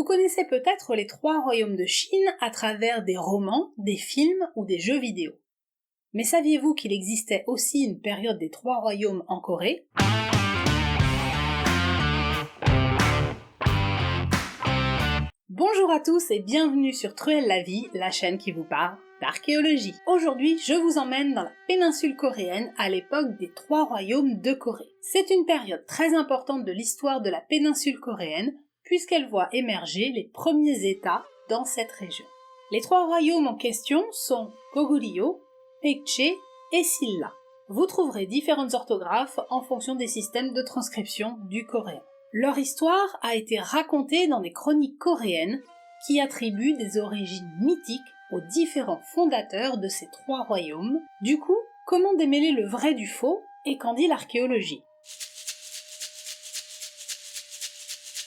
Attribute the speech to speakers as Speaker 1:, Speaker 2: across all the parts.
Speaker 1: Vous connaissez peut-être les 3 royaumes de Chine à travers des romans, des films ou des jeux vidéo. Mais saviez-vous qu'il existait aussi une période des 3 royaumes en Corée ? Bonjour à tous et bienvenue sur Truelle la vie, la chaîne qui vous parle d'archéologie. Aujourd'hui, je vous emmène dans la péninsule coréenne à l'époque des 3 royaumes de Corée. C'est une période très importante de l'histoire de la péninsule coréenne, puisqu'elle voit émerger les premiers États dans cette région. Les 3 royaumes en question sont Goguryeo, Baekje et Silla. Vous trouverez différentes orthographes en fonction des systèmes de transcription du coréen. Leur histoire a été racontée dans des chroniques coréennes qui attribuent des origines mythiques aux différents fondateurs de ces 3 royaumes. Du coup, comment démêler le vrai du faux et qu'en dit l'archéologie ?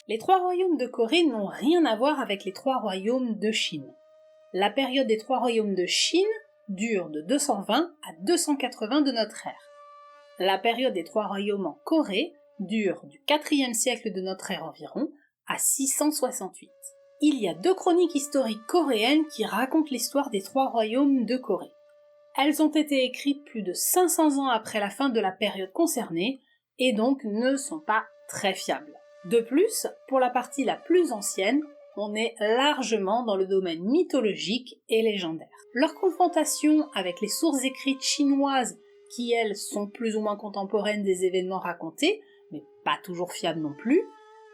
Speaker 1: Les 3 royaumes de Corée n'ont rien à voir avec les 3 royaumes de Chine. La période des 3 royaumes de Chine dure de 220 à 280 de notre ère. La période des 3 royaumes en Corée dure du 4e siècle de notre ère environ à 668. Il y a 2 chroniques historiques coréennes qui racontent l'histoire des 3 royaumes de Corée. Elles ont été écrites plus de 500 ans après la fin de la période concernée et donc ne sont pas très fiables. De plus, pour la partie la plus ancienne, on est largement dans le domaine mythologique et légendaire. Leur confrontation avec les sources écrites chinoises qui, elles, sont plus ou moins contemporaines des événements racontés, mais pas toujours fiables non plus,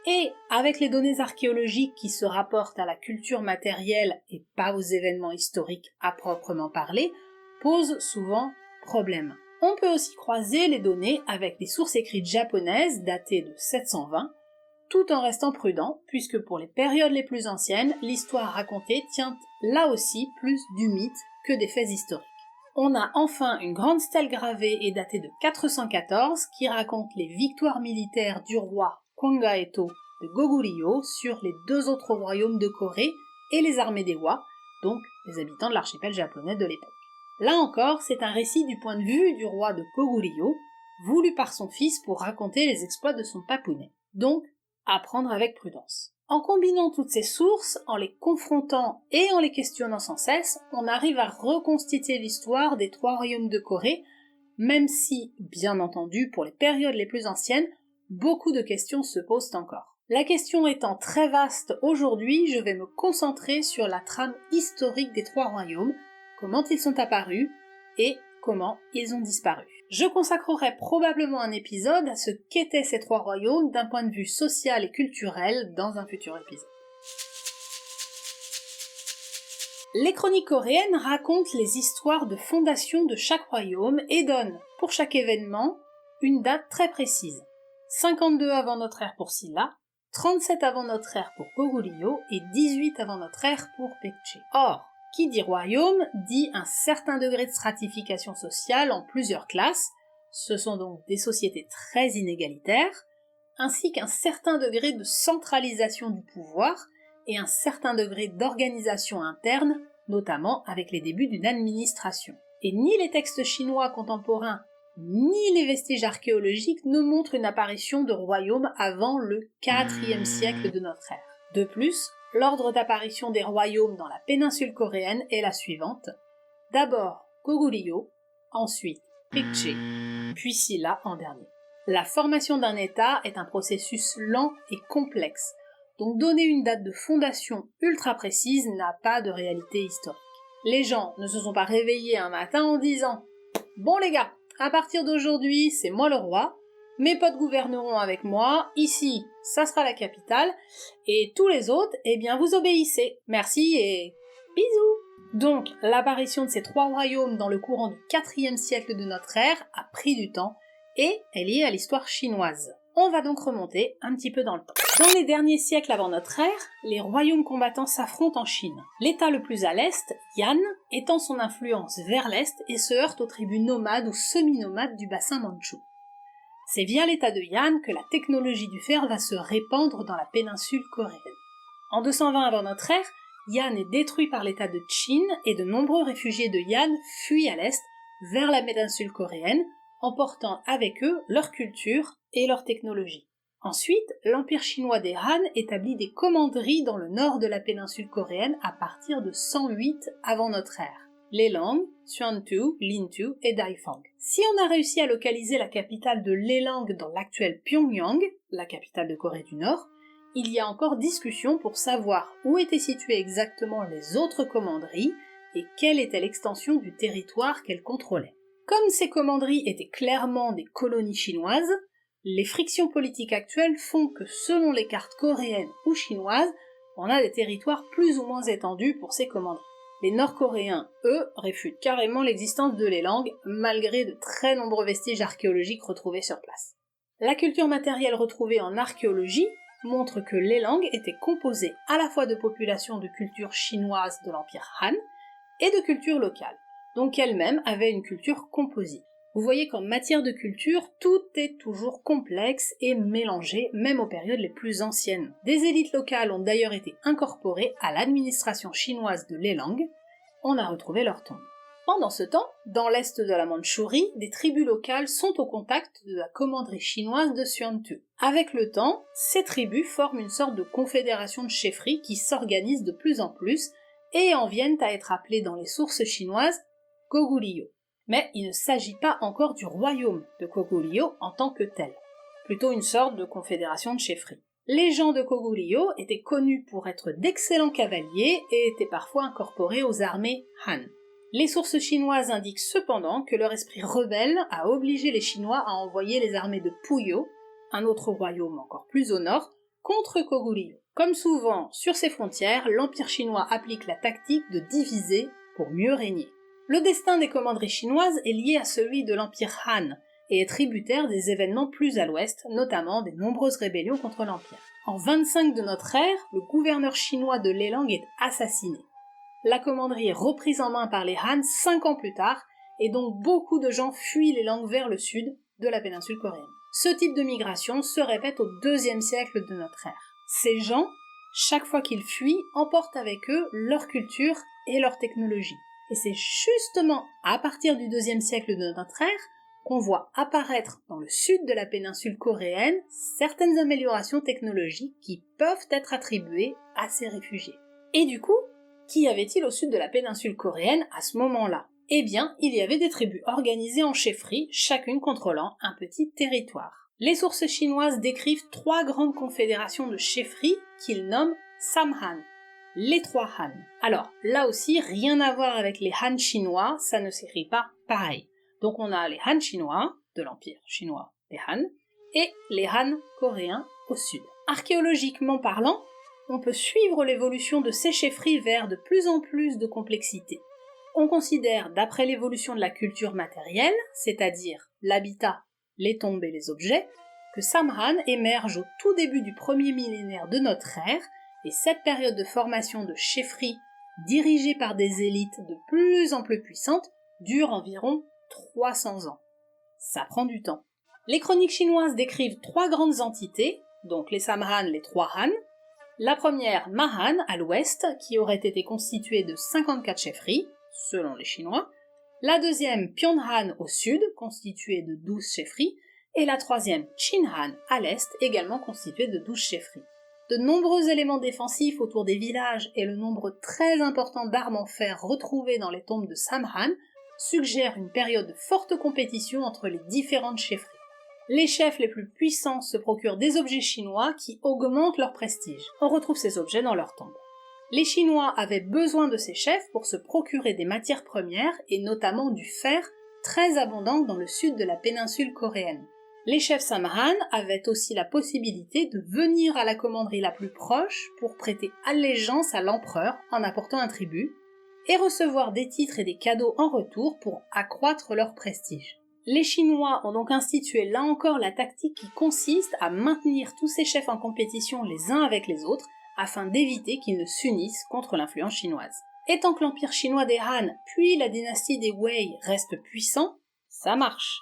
Speaker 1: et avec les données archéologiques qui se rapportent à la culture matérielle et pas aux événements historiques à proprement parler, pose souvent problème. On peut aussi croiser les données avec les sources écrites japonaises datées de 720, tout en restant prudent, puisque pour les périodes les plus anciennes, l'histoire racontée tient là aussi plus du mythe que des faits historiques. On a enfin une grande stèle gravée et datée de 414 qui raconte les victoires militaires du roi Hwanggaeto de Goguryeo sur les 2 autres royaumes de Corée et les armées des Wa, donc les habitants de l'archipel japonais de l'époque. Là encore, c'est un récit du point de vue du roi de Goguryeo, voulu par son fils pour raconter les exploits de son papounet. Donc, à prendre avec prudence. En combinant toutes ces sources, en les confrontant et en les questionnant sans cesse, on arrive à reconstituer l'histoire des 3 royaumes de Corée, même si, bien entendu, pour les périodes les plus anciennes, beaucoup de questions se posent encore. La question étant très vaste aujourd'hui, je vais me concentrer sur la trame historique des 3 royaumes, comment ils sont apparus et comment ils ont disparu. Je consacrerai probablement un épisode à ce qu'étaient ces 3 royaumes d'un point de vue social et culturel dans un futur épisode. Les chroniques coréennes racontent les histoires de fondation de chaque royaume et donnent, pour chaque événement, une date très précise. 52 avant notre ère pour Silla, 37 avant notre ère pour Goguryeo et 18 avant notre ère pour Baekje. Or, qui dit royaume dit un certain degré de stratification sociale en plusieurs classes, ce sont donc des sociétés très inégalitaires, ainsi qu'un certain degré de centralisation du pouvoir et un certain degré d'organisation interne, notamment avec les débuts d'une administration. Et ni les textes chinois contemporains, ni les vestiges archéologiques ne montrent une apparition de royaume avant le 4e siècle de notre ère. De plus, l'ordre d'apparition des royaumes dans la péninsule coréenne est la suivante. D'abord Goguryeo, ensuite Baekje, puis Silla en dernier. La formation d'un État est un processus lent et complexe, donc donner une date de fondation ultra précise n'a pas de réalité historique. Les gens ne se sont pas réveillés un matin en disant « Bon les gars, à partir d'aujourd'hui, c'est moi le roi, mes potes gouverneront avec moi, ici, ça sera la capitale, et tous les autres, eh bien vous obéissez. Merci et bisous !» Donc, l'apparition de ces 3 royaumes dans le courant du 4e siècle de notre ère a pris du temps, et est liée à l'histoire chinoise. On va donc remonter un petit peu dans le temps. Dans les derniers siècles avant notre ère, les royaumes combattants s'affrontent en Chine. L'état le plus à l'est, Yan, étend son influence vers l'est et se heurte aux tribus nomades ou semi-nomades du bassin mandchou. C'est via l'état de Yan que la technologie du fer va se répandre dans la péninsule coréenne. En 220 avant notre ère, Yan est détruit par l'état de Chin et de nombreux réfugiés de Yan fuient à l'est vers la péninsule coréenne, emportant avec eux leur culture et leur technologie. Ensuite, l'Empire chinois des Han établit des commanderies dans le nord de la péninsule coréenne à partir de 108 avant notre ère. Les langues, Xuantu, Lintu et Daifang. Si on a réussi à localiser la capitale de Lelang dans l'actuelle Pyongyang, la capitale de Corée du Nord, il y a encore discussion pour savoir où étaient situées exactement les autres commanderies et quelle était l'extension du territoire qu'elles contrôlaient. Comme ces commanderies étaient clairement des colonies chinoises, les frictions politiques actuelles font que selon les cartes coréennes ou chinoises, on a des territoires plus ou moins étendus pour ces commanderies. Les Nord-Coréens, eux, réfutent carrément l'existence de Lelang, malgré de très nombreux vestiges archéologiques retrouvés sur place. La culture matérielle retrouvée en archéologie montre que Lelang était composée à la fois de populations de culture chinoise de l'Empire Han et de culture locale, donc elle-même avait une culture composite. Vous voyez qu'en matière de culture, tout est toujours complexe et mélangé, même aux périodes les plus anciennes. Des élites locales ont d'ailleurs été incorporées à l'administration chinoise de Lelang. On a retrouvé leur tombe. Pendant ce temps, dans l'est de la Mandchourie, des tribus locales sont au contact de la commanderie chinoise de Xuantu. Avec le temps, ces tribus forment une sorte de confédération de chefferies qui s'organise de plus en plus et en viennent à être appelées dans les sources chinoises Goguryeo. Mais il ne s'agit pas encore du royaume de Goguryeo en tant que tel, plutôt une sorte de confédération de chefferies. Les gens de Goguryeo étaient connus pour être d'excellents cavaliers et étaient parfois incorporés aux armées Han. Les sources chinoises indiquent cependant que leur esprit rebelle a obligé les Chinois à envoyer les armées de Puyo, un autre royaume encore plus au nord, contre Goguryeo. Comme souvent sur ces frontières, l'Empire chinois applique la tactique de diviser pour mieux régner. Le destin des commanderies chinoises est lié à celui de l'Empire Han et est tributaire des événements plus à l'ouest, notamment des nombreuses rébellions contre l'Empire. En 25 de notre ère, le gouverneur chinois de Lelang est assassiné. La commanderie est reprise en main par les Han 5 ans plus tard, et donc beaucoup de gens fuient Lelang vers le sud de la péninsule coréenne. Ce type de migration se répète au IIe siècle de notre ère. Ces gens, chaque fois qu'ils fuient, emportent avec eux leur culture et leur technologie. Et c'est justement à partir du IIe siècle de notre ère qu'on voit apparaître dans le sud de la péninsule coréenne certaines améliorations technologiques qui peuvent être attribuées à ces réfugiés. Et du coup, qu'y avait-il au sud de la péninsule coréenne à ce moment-là? Eh bien, il y avait des tribus organisées en chefferies, chacune contrôlant un petit territoire. Les sources chinoises décrivent 3 grandes confédérations de chefferies qu'ils nomment Samhan, les 3 Han. Alors, là aussi, rien à voir avec les Han chinois, ça ne s'écrit pas pareil. Donc on a les Han chinois, de l'Empire chinois des Han, et les Han coréens au sud. Archéologiquement parlant, on peut suivre l'évolution de ces chefferies vers de plus en plus de complexité. On considère, d'après l'évolution de la culture matérielle, c'est-à-dire l'habitat, les tombes et les objets, que Samhan émerge au tout début du premier millénaire de notre ère, et cette période de formation de chefferies dirigée par des élites de plus en plus puissantes dure environ 300 ans. Ça prend du temps. Les chroniques chinoises décrivent 3 grandes entités, donc les Samhan, les 3 Han. La première, Mahan, à l'ouest, qui aurait été constituée de 54 chefferies, selon les Chinois. La deuxième, Pyonhan, au sud, constituée de 12 chefferies. Et la troisième, Chinhan, à l'est, également constituée de 12 chefferies. De nombreux éléments défensifs autour des villages et le nombre très important d'armes en fer retrouvées dans les tombes de Samhan suggèrent une période de forte compétition entre les différentes chefferies. Les chefs les plus puissants se procurent des objets chinois qui augmentent leur prestige. On retrouve ces objets dans leurs tombes. Les Chinois avaient besoin de ces chefs pour se procurer des matières premières et notamment du fer très abondant dans le sud de la péninsule coréenne. Les chefs Samhan avaient aussi la possibilité de venir à la commanderie la plus proche pour prêter allégeance à l'empereur en apportant un tribut, et recevoir des titres et des cadeaux en retour pour accroître leur prestige. Les Chinois ont donc institué là encore la tactique qui consiste à maintenir tous ces chefs en compétition les uns avec les autres afin d'éviter qu'ils ne s'unissent contre l'influence chinoise. Et tant que l'empire chinois des Han puis la dynastie des Wei restent puissants, ça marche.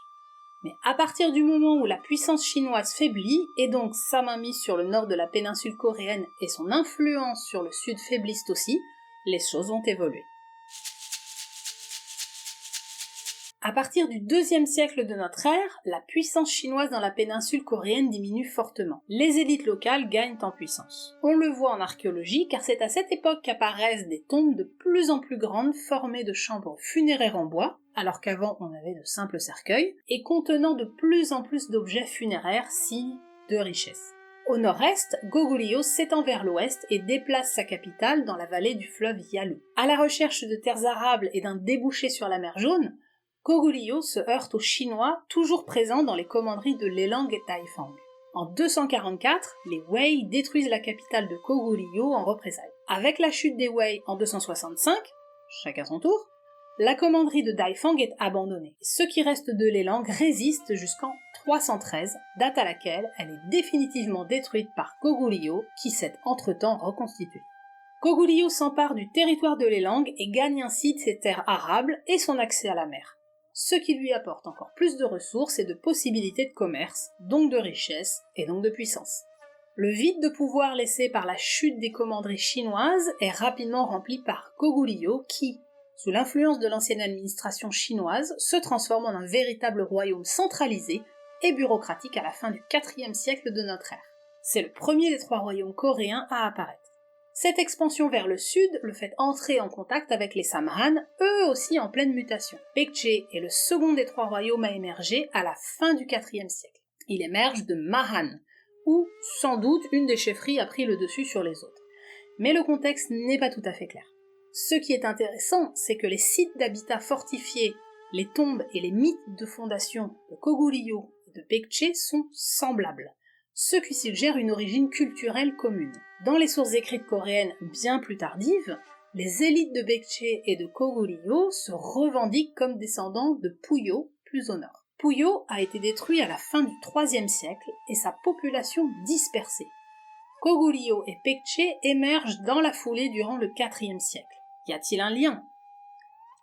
Speaker 1: Mais à partir du moment où la puissance chinoise faiblit, et donc sa mainmise sur le nord de la péninsule coréenne et son influence sur le sud faiblissent aussi, les choses vont évoluer. À partir du IIe siècle de notre ère, la puissance chinoise dans la péninsule coréenne diminue fortement. Les élites locales gagnent en puissance. On le voit en archéologie car c'est à cette époque qu'apparaissent des tombes de plus en plus grandes formées de chambres funéraires en bois, alors qu'avant on avait de simples cercueils, et contenant de plus en plus d'objets funéraires, signe de richesse. Au nord-est, Goguryeo s'étend vers l'ouest et déplace sa capitale dans la vallée du fleuve Yalu. À la recherche de terres arables et d'un débouché sur la mer Jaune, Goguryeo se heurte aux Chinois toujours présents dans les commanderies de Lelang et Taifang. En 244, les Wei détruisent la capitale de Goguryeo en représailles. Avec la chute des Wei en 265, chacun son tour, la commanderie de Daifang est abandonnée. Ce qui reste de Lelang résiste jusqu'en 313, date à laquelle elle est définitivement détruite par Goguryeo, qui s'est entre-temps reconstitué. Goguryeo s'empare du territoire de Lelang et gagne ainsi ses terres arables et son accès à la mer, ce qui lui apporte encore plus de ressources et de possibilités de commerce, donc de richesse et donc de puissance. Le vide de pouvoir laissé par la chute des commanderies chinoises est rapidement rempli par Goguryeo qui, sous l'influence de l'ancienne administration chinoise, se transforme en un véritable royaume centralisé et bureaucratique à la fin du IVe siècle de notre ère. C'est le premier des 3 royaumes coréens à apparaître. Cette expansion vers le sud le fait entrer en contact avec les Samhan, eux aussi en pleine mutation. Baekje est le second des 3 royaumes à émerger à la fin du IVe siècle. Il émerge de Mahan, où sans doute une des chefferies a pris le dessus sur les autres. Mais le contexte n'est pas tout à fait clair. Ce qui est intéressant, c'est que les sites d'habitat fortifiés, les tombes et les mythes de fondation de Goguryeo et de Baekje sont semblables, ce qui suggère une origine culturelle commune. Dans les sources écrites coréennes bien plus tardives, les élites de Baekje et de Goguryeo se revendiquent comme descendants de Puyo, plus au nord. Puyo a été détruit à la fin du IIIe siècle et sa population dispersée. Goguryeo et Baekje émergent dans la foulée durant le IVe siècle. Y a-t-il un lien?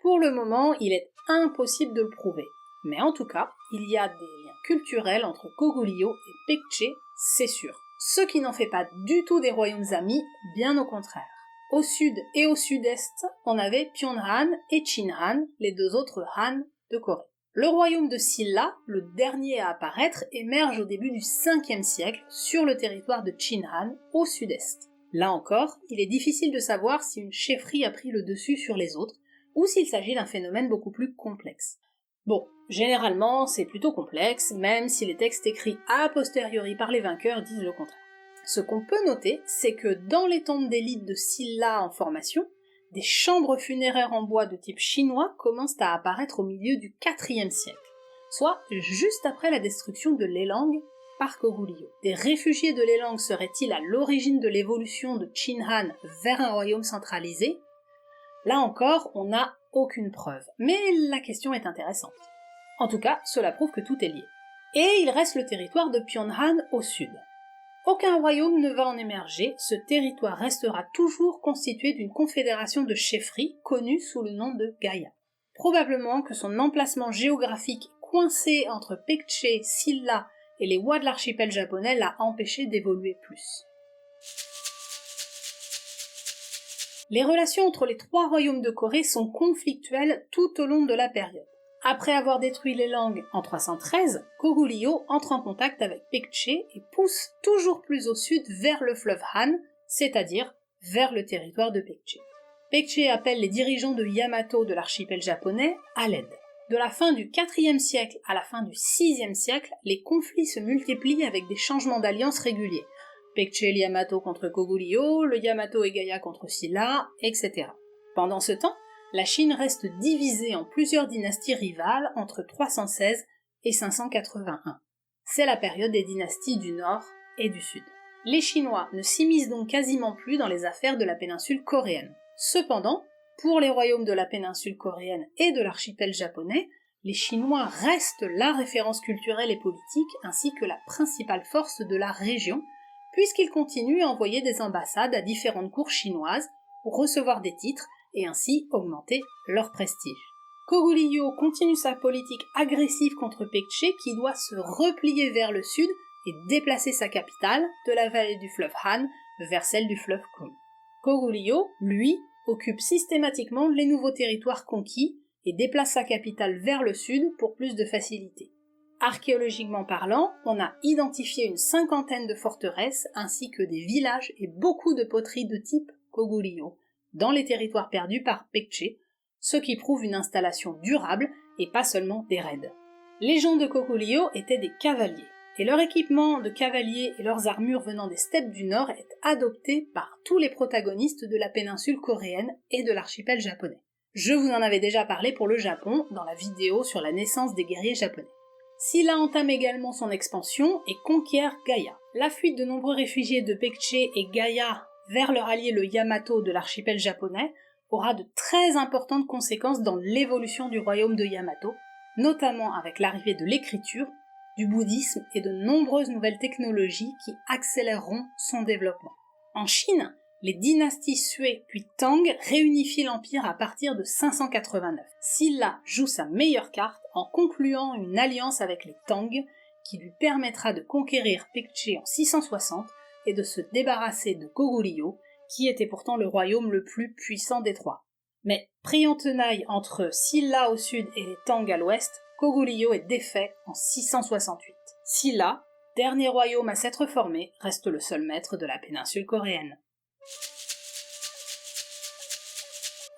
Speaker 1: Pour le moment, il est impossible de le prouver, mais en tout cas, il y a des liens culturels entre Goguryeo et Baekje, c'est sûr. Ce qui n'en fait pas du tout des royaumes amis, bien au contraire. Au sud et au sud-est, on avait Pyongan et Chinhan, les 2 autres Han de Corée. Le royaume de Silla, le dernier à apparaître, émerge au début du 5e siècle sur le territoire de Chinhan, au sud-est. Là encore, il est difficile de savoir si une chefferie a pris le dessus sur les autres, ou s'il s'agit d'un phénomène beaucoup plus complexe. Bon, généralement, c'est plutôt complexe, même si les textes écrits a posteriori par les vainqueurs disent le contraire. Ce qu'on peut noter, c'est que dans les tombes d'élite de Silla en formation, des chambres funéraires en bois de type chinois commencent à apparaître au milieu du IVe siècle, soit juste après la destruction de Lelang par Goguryeo. Des réfugiés de Lelang seraient-ils à l'origine de l'évolution de Chinhan vers un royaume centralisé? Là encore, on n'a aucune preuve, mais la question est intéressante. En tout cas, cela prouve que tout est lié. Et il reste le territoire de Pyongan au sud. Aucun royaume ne va en émerger, ce territoire restera toujours constitué d'une confédération de chefferies connue sous le nom de Gaya. Probablement que son emplacement géographique coincé entre Baekje, Silla et les Wa de l'archipel japonais l'a empêché d'évoluer plus. Les relations entre les 3 royaumes de Corée sont conflictuelles tout au long de la période. Après avoir détruit les Lelang en 313, Goguryeo entre en contact avec Baekje et pousse toujours plus au sud vers le fleuve Han, c'est-à-dire vers le territoire de Baekje. Baekje appelle les dirigeants de Yamato de l'archipel japonais à l'aide. De la fin du IVe siècle à la fin du VIe siècle, les conflits se multiplient avec des changements d'alliances réguliers. Baekje et Yamato contre Goguryeo, le Yamato et Gaya contre Silla, etc. Pendant ce temps, la Chine reste divisée en plusieurs dynasties rivales entre 316 et 581. C'est la période des dynasties du Nord et du Sud. Les Chinois ne s'immiscent donc quasiment plus dans les affaires de la péninsule coréenne. Cependant, pour les royaumes de la péninsule coréenne et de l'archipel japonais, les Chinois restent la référence culturelle et politique ainsi que la principale force de la région, puisqu'ils continuent à envoyer des ambassades à différentes cours chinoises pour recevoir des titres et ainsi augmenter leur prestige. Goguryeo continue sa politique agressive contre Baekje qui doit se replier vers le sud et déplacer sa capitale de la vallée du fleuve Han vers celle du fleuve Kung. Goguryeo, lui, occupe systématiquement les nouveaux territoires conquis et déplace sa capitale vers le sud pour plus de facilité. Archéologiquement parlant, on a identifié une 50aine de forteresses ainsi que des villages et beaucoup de poteries de type Koguryo dans les territoires perdus par Pekche, ce qui prouve une installation durable et pas seulement des raids. Les gens de Koguryo étaient des cavaliers, et leur équipement de cavaliers et leurs armures venant des steppes du Nord est adopté par tous les protagonistes de la péninsule coréenne et de l'archipel japonais. Je vous en avais déjà parlé pour le Japon dans la vidéo sur la naissance des guerriers japonais. Silla entame également son expansion et conquiert Gaya. La fuite de nombreux réfugiés de Pekche et Gaya vers leur allié le Yamato de l'archipel japonais aura de très importantes conséquences dans l'évolution du royaume de Yamato, notamment avec l'arrivée de l'écriture, du bouddhisme et de nombreuses nouvelles technologies qui accéléreront son développement. En Chine, les dynasties Sui puis Tang réunifient l'empire à partir de 589. Silla joue sa meilleure carte en concluant une alliance avec les Tang qui lui permettra de conquérir Pekche en 660 et de se débarrasser de Koguryo, qui était pourtant le royaume le plus puissant des trois. Mais pris en tenaille entre Silla au sud et les Tang à l'ouest, Koguryo est défait en 668. Silla, dernier royaume à s'être formé, reste le seul maître de la péninsule coréenne.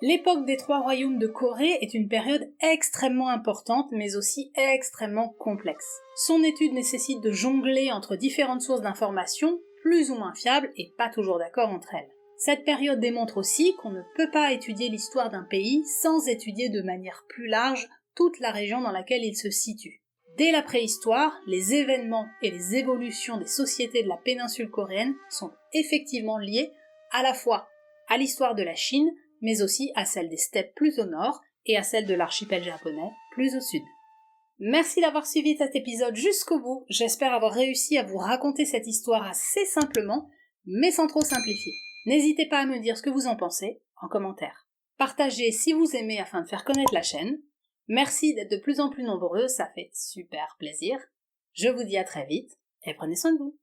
Speaker 1: L'époque des trois royaumes de Corée est une période extrêmement importante mais aussi extrêmement complexe. Son étude nécessite de jongler entre différentes sources d'informations, plus ou moins fiables et pas toujours d'accord entre elles. Cette période démontre aussi qu'on ne peut pas étudier l'histoire d'un pays sans étudier de manière plus large toute la région dans laquelle il se situe. Dès la préhistoire, les événements et les évolutions des sociétés de la péninsule coréenne sont effectivement liés à la fois à l'histoire de la Chine, mais aussi à celle des steppes plus au nord et à celle de l'archipel japonais plus au sud. Merci d'avoir suivi cet épisode jusqu'au bout, j'espère avoir réussi à vous raconter cette histoire assez simplement, mais sans trop simplifier. N'hésitez pas à me dire ce que vous en pensez en commentaire. Partagez si vous aimez afin de faire connaître la chaîne. Merci d'être de plus en plus nombreux, ça fait super plaisir. Je vous dis à très vite et prenez soin de vous.